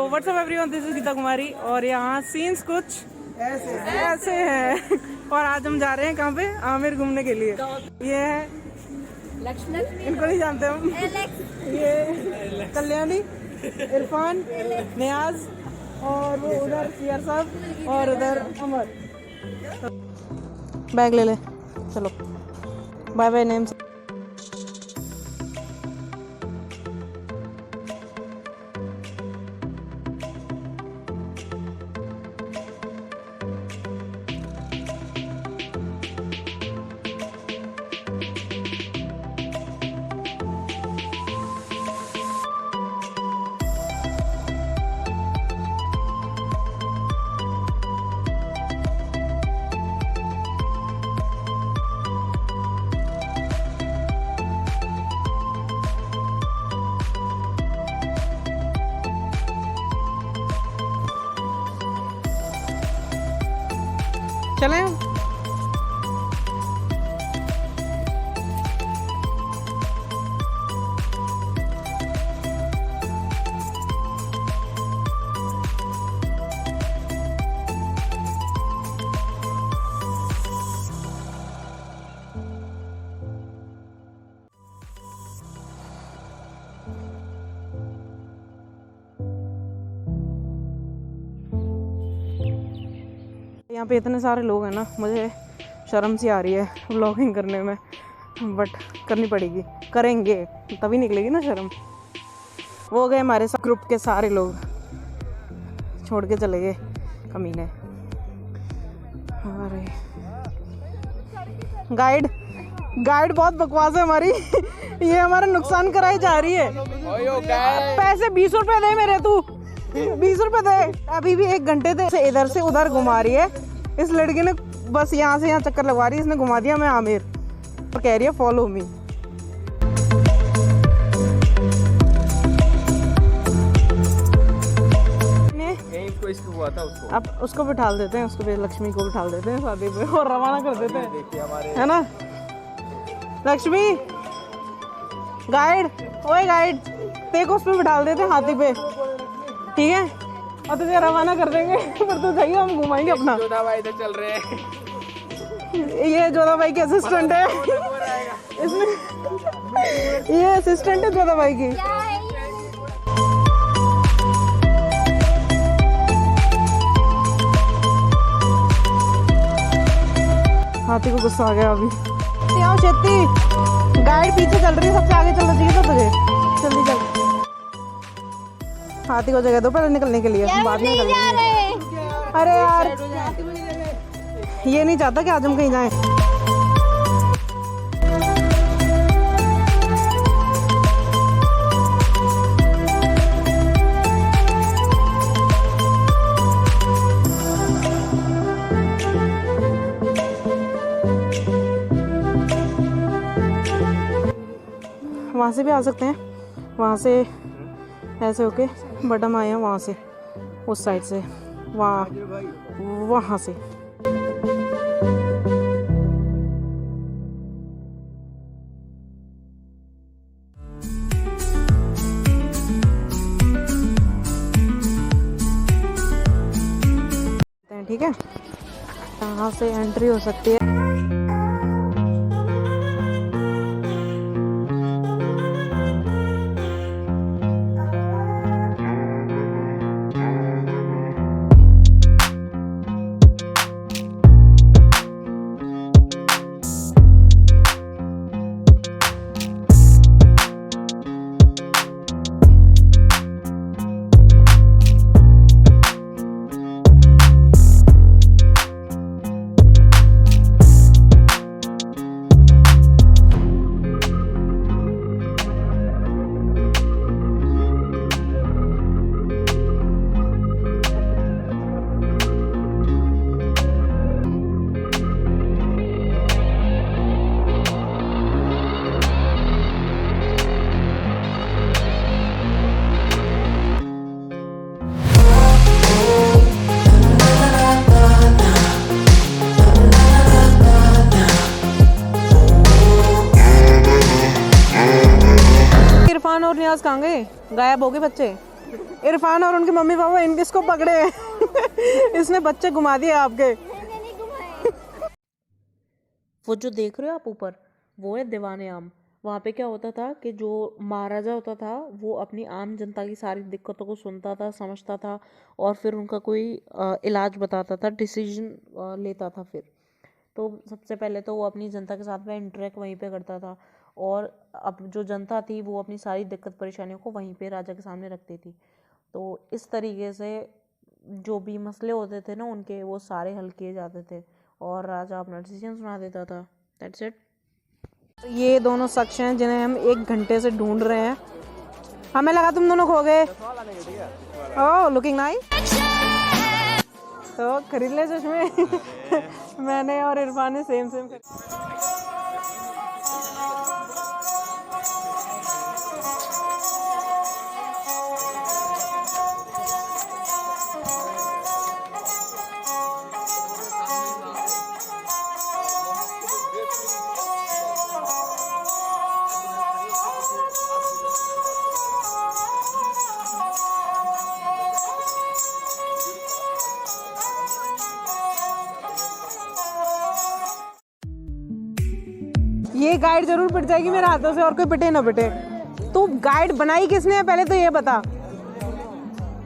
WhatsApp everyone, this is Geeta Kumari और यहाँ scenes कुछ ऐसे हैं। और आज हम जा रहे हैं कहाँ पे? आमिर घूमने के लिए। ये है लक्ष्मण, इनको नहीं जानते हम। ये कल्याणी, इरफान, नियाज और वो उधर सीआर साहब और उधर अमर। बैग ले ले, चलो बाय बाय नेम। चलें यहाँ पे इतने सारे लोग हैं ना, मुझे शर्म सी आ रही है व्लॉगिंग करने में, बट करनी पड़ेगी, करेंगे तभी निकलेगी ना शर्म। वो गए हमारे साथ ग्रुप के सारे लोग, छोड़ के चले गए कमीने। अरे गाइड बहुत बकवास है हमारी। ये हमारा नुकसान कराई जा रही है। पैसे 20 रुपए दे मेरे, तू 20 रुपए दे। अभी भी 1 घंटे से इधर से उधर घुमा रही है। इस लड़की ने बस यहाँ से यहाँ चक्कर लगवा रही है। इसने घुमा दिया मैं आमिर और कह रही है फॉलो मी। अब उसको बिठा देते हैं, उसको लक्ष्मी को बिठा देते हैं शादी पे और रवाना कर देते हैं, है ना। लक्ष्मी गाइड, ओए गाइड, देखो उस पे बिठा देते हैं हाथी पे, ठीक है, और तुझे रवाना कर देंगे। पर तो जाइए, हम घुमाएंगे अपना। जोधा भाई तो चल रहे हैं। ये जोधा भाई के असिस्टेंट है। इसमें ये असिस्टेंट है जोधा भाई की। हाथी को गुस्सा आ गया अभी। आओ शेती, गाइड पीछे चल रही है, सबसे आगे चलना चाहिए था तुझे। जल्दी चल, हाथी को जगह दो पहले निकलने के लिए, बाद में निकलेंगे। अरे यार, ये नहीं चाहता कि आज हम कहीं जाएं। वहाँ से भी आ सकते हैं, वहाँ से ऐसे होके, बट हम आए हैं वहाँ से, उस साइड से, वहाँ से। ठीक है, यहाँ से एंट्री हो सकती है। इरफान और नियाज कहाँ गए? गायब हो गए बच्चे। इरफान और उनके मम्मी पापा इनके इसको पकड़े हैं। इसने बच्चे घुमा दिए आपके। वो जो देख रहे हो आप ऊपर, वो है दीवाने आम। वहाँ पे क्या होता था कि जो महाराजा होता था वो अपनी आम जनता की सारी दिक्कतों को सुनता था, समझता था और फिर उनका कोई इलाज बताता था, डिसीजन लेता था। फिर तो सबसे पहले तो वो अपनी जनता के साथ में इंटरेक्ट वहीं पे करता था और अब जो जनता थी वो अपनी सारी दिक्कत परेशानियों को वहीं पे राजा के सामने रखती थी। तो इस तरीके से जो भी मसले होते थे ना उनके, वो सारे हल किए जाते थे और राजा अपना डिसीजन सुना देता था। That's it. ये दोनों शख्स हैं जिन्हें हम 1 घंटे से ढूंढ रहे हैं। हमें लगा तुम दोनों खो गए। ओह लुकिंग नाइस। तो खरीद ले चश्मे। मैंने और इरफान ने सेम ये गाइड जरूर पिट जाएगी मेरे हाथों से, और कोई पिटे ना पिटे। तू गाइड बनाई किसने है पहले तो ये बता।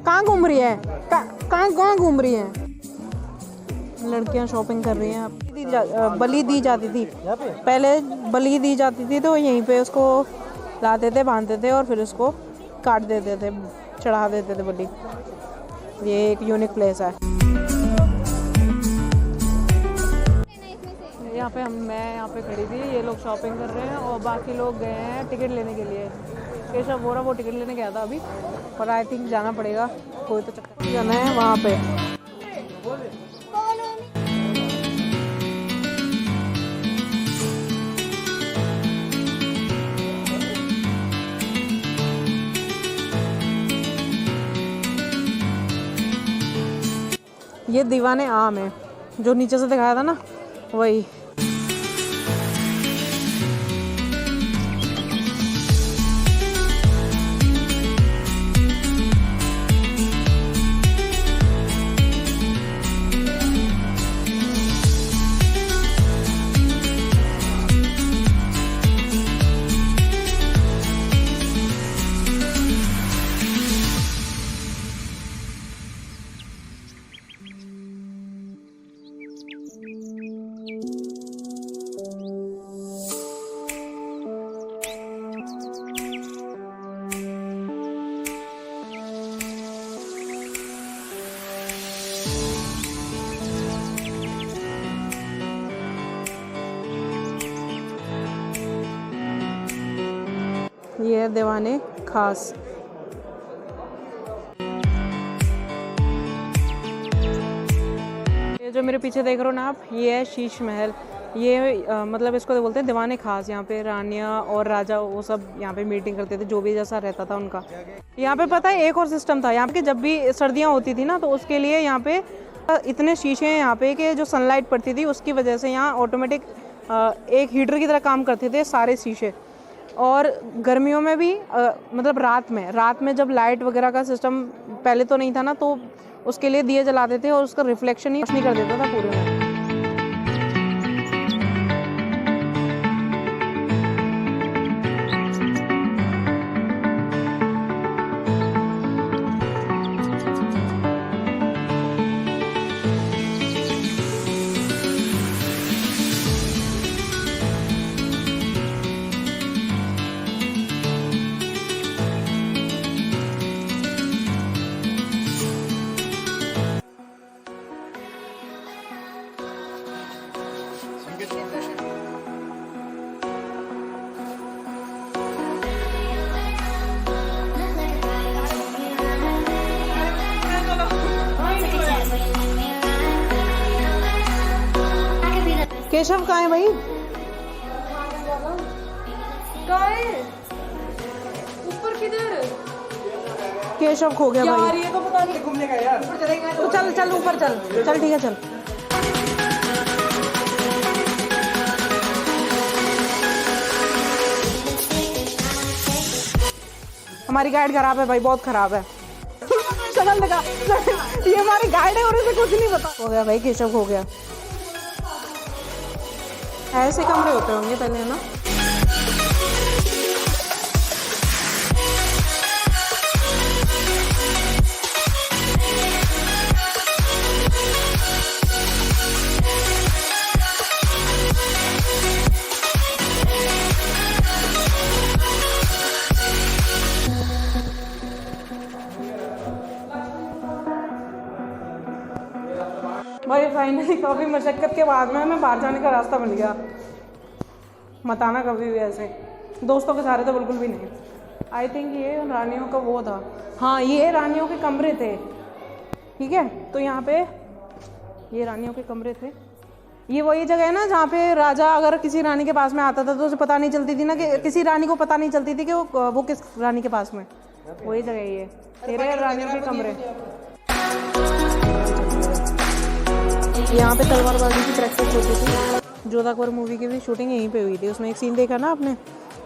कहाँ घूम रही है, कहाँ घूम रही है? लड़कियां शॉपिंग कर रही हैं। बलि दी जाती थी पहले, बलि दी जाती थी तो यहीं पे उसको लाते थे, बांधते थे और फिर उसको काट देते थे, चढ़ा देते थे बलि। ये एक यूनिक प्लेस है। मैं यहाँ पे खड़ी थी, ये लोग शॉपिंग कर रहे हैं और बाकी लोग गए हैं टिकट लेने के लिए। केशव बोरा वो टिकट लेने गया था अभी, पर आई थिंक जाना पड़ेगा, कोई तो चक्कर जाना है वहाँ पे। ये दीवाने आम है जो नीचे से दिखाया था ना, वही। ये है दीवाने खास। ये जो मेरे पीछे देख रहे हो ना आप, ये है शीश महल। ये मतलब इसको तो बोलते हैं दीवाने खास। यहाँ पे रानियाँ और राजा वो सब यहाँ पे मीटिंग करते थे, जो भी जैसा रहता था उनका। यहाँ पे पता है एक और सिस्टम था यहाँ पे, जब भी सर्दियाँ होती थी ना तो उसके लिए यहाँ पे इतने शीशे हैं यहाँ पे कि जो सनलाइट पड़ती थी उसकी वजह से यहाँ ऑटोमेटिक एक हीटर की तरह काम करते थे सारे शीशे। और गर्मियों में भी मतलब रात में जब लाइट वगैरह का सिस्टम पहले तो नहीं था ना, तो उसके लिए दिए जलाते थे और उसका रिफ्लेक्शन ही नहीं कर देता था पूरे में। केशव कहाँ है भाई? ऊपर किधर? केशव खो गया भाई। ये तो पता नहीं घूमने का यार। ऊपर चलेंगे तो चल ऊपर चल ठीक है चल। हमारी गाइड खराब है भाई, बहुत खराब है। शक्ल दिखा। ये हमारी गाइड है और इसे कुछ नहीं पता। हो गया भाई, केशव हो गया। ऐसे कमरे होते होंगे पहले, है ना? भाई फाइनली काफ़ी मशक्क़त के बाद में हमें बाहर जाने का रास्ता बन गया। मत आना कभी भी ऐसे, दोस्तों के सारे तो बिल्कुल भी नहीं। आई थिंक ये रानियों का वो था, हाँ ये रानियों के कमरे थे, ठीक है। तो यहाँ पे ये रानियों के कमरे थे। ये वही जगह है ना जहाँ पे राजा अगर किसी रानी के पास में आता था तो उसे पता नहीं चलती थी ना, कि किसी रानी को पता नहीं चलती थी कि वो किस रानी के पास में। वही जगह ये तेरे रानियों के कमरे। यहाँ पे तलवारबाजी की प्रैक्टिस होती थी। जोधा अकबर मूवी की भी शूटिंग यहीं पे हुई थी। उसमें एक सीन देखा ना आपने,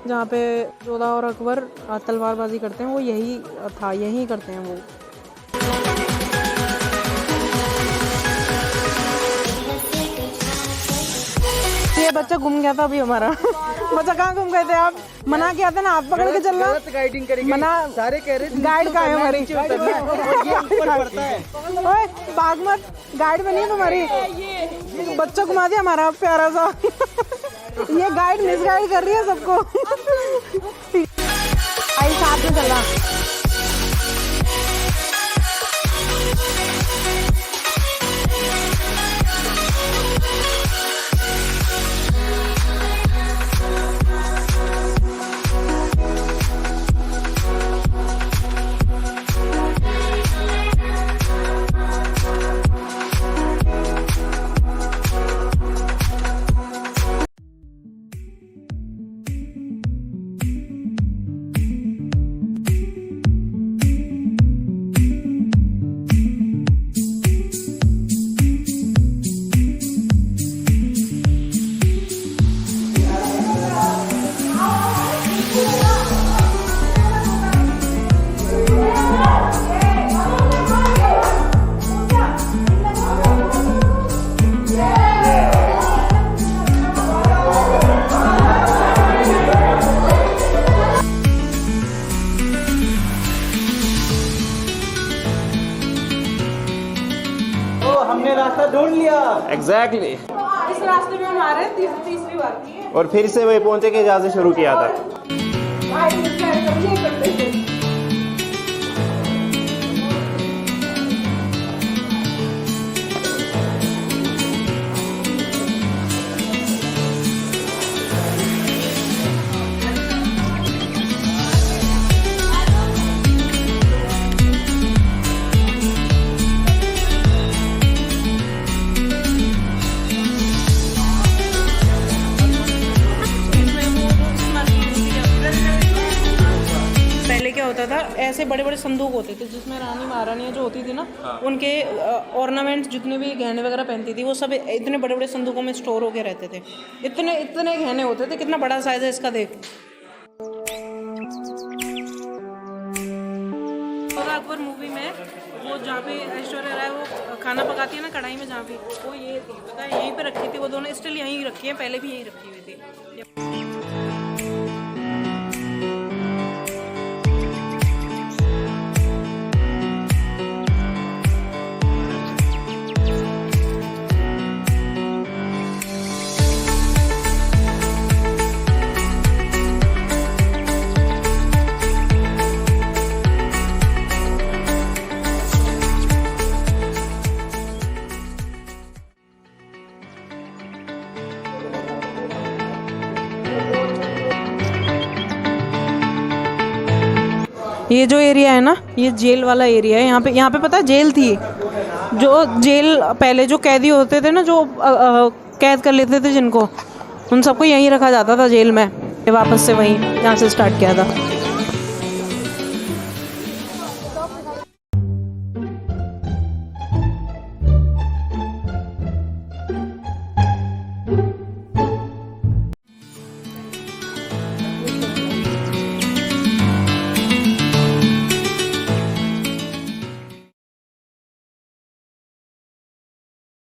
जहाँ पे जोधा और अकबर तलवारबाजी करते हैं, वो यही था, यहीं करते हैं वो। ये बच्चा घूम गया था अभी हमारा। बच्चा कहाँ घूम गए थे आप? मना किया था ना, आप पकड़ के चलना। गाइडिंग करेंगे, मना सारे कह रहे थे गाइड का है हमारी। ओए भाग मत, गाइड बनी है तुम्हारी। बच्चा घुमा दिया हमारा प्यारा सा। ये गाइड मिस गाइड कर रही है सबको। आई साथ में चला। हमने रास्ता ढूंढ लिया। एग्जैक्टली इस रास्ते में हम आ रहे हैं, तीसरी बार की है। और फिर से वही पहुंचे के जहाँ से शुरू किया था। होता था ऐसे बड़े बड़े संदूक होते थे जिसमें रानी महारानियाँ जो होती थी ना, उनके ऑर्नामेंट्स जितने भी गहने वगैरह पहनती थी वो सब इतने बड़े बड़े संदूकों में स्टोर होके रहते थे। इतने इतने गहने होते थे। कितना बड़ा साइज है इसका, देख। जोधा अकबर मूवी में वो जहाँ पे ऐश्वर्या राय वो खाना पकाती है ना कढ़ाई में, जहाँ पे वो ये पता है यहीं पे रखी थी। वो दोनों स्टिल यहीं रखी है, पहले भी यहीं रखी हुई थी। ये जो एरिया है ना, ये जेल वाला एरिया है। यहाँ पे पता है जेल थी, जो जेल पहले जो कैदी होते थे ना, जो कैद कर लेते थे जिनको, उन सबको यहीं रखा जाता था जेल में। वापस से वहीं जहाँ से स्टार्ट किया था।